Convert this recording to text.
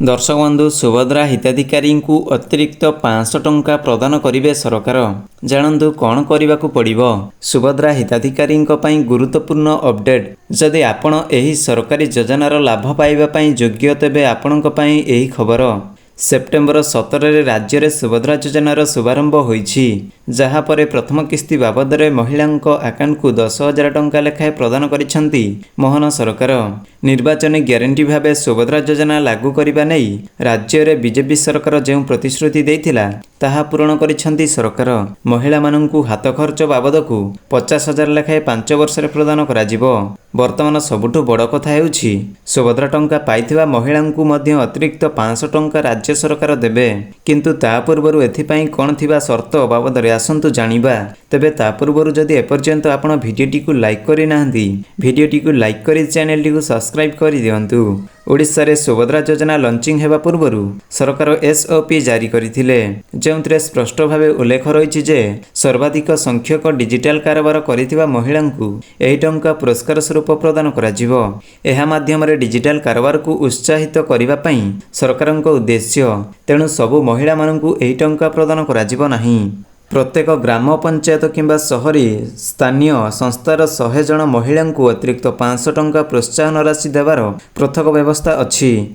दर्शक बंधु सुभद्रा हिताधिकारी को अतिरिक्त 500 टंका प्रदान करिवे सरकार। जानंतु कौन करने पड़िबो। सुभद्रा हिताधिकारी गुरुत्वपूर्ण अपडेट। जदि आपण एही सरकारी योजनार लाभ पाइबा पई योग्य तेबे आपणक पई एही खबर। सेप्टेम्बर 17 राज्य में सुभद्रा योजनार शुभारंभ होईछि, जहाँ पर प्रथम किस्ती बाबद महिला आकाउंट को 10,000 टंका लेखाएं प्रदान करिसेंति मोहन सरकार। निर्वाचन ग्यारंटी भावे सुभद्रा योजना लागू करने नहीं राज्य में बीजेपी सरकार जो प्रतिश्रुति देइथिला ताहा पूरण करिसेंति सरकार। महिला माननकु हाथ खर्च बाबद को 50,000 लेखाएं 5 वर्ष प्रदान कराजिबो। वर्तमान सबुठु बड़ कथा हेउछि सुभद्रा टंका पाइथिबा महिलांकु मध्य अतिरिक्त 500 टंका राज्य सरकार देबे। किंतु ता पूर्वरु एथिपाई कोन थिबा शर्त बाबदरे आसंतु जानिबा। तेबे ता पूर्वरु जदि एपर्यंत आपण भिडियोटी को लाइक करि नाहंती, भिडियोटी को लाइक करि चैनलटी को सब्सक्राइब करि दियंतु। ओडिशा रे सुभद्रा योजना लॉन्चिंग हेबा पूर्वरु सरकार एसओपी जारी करथिले, जेउंतरे स्पष्ट भावे उल्लेख रहिछि जे सर्वाधिक संख्यक डिजिटल कारोबार करिथिबा महिलांकु एही टंका पुरस्कार स्वरूप प्रदान कराजिबो। एहा माध्यम रे डिजिटल कारोबार को उत्साहित करिबा पई सरकारक उद्देश्य। तेणु सबु महिला माननकु एही टंका प्रदान कराजिबो नाही। प्रत्येक ग्राम पंचायत किंबा शहरी स्थानीय संस्थार 100 जन महिला को अतिरिक्त 500 टंका प्रोत्साहन राशि देवार पृथक व्यवस्था अछि।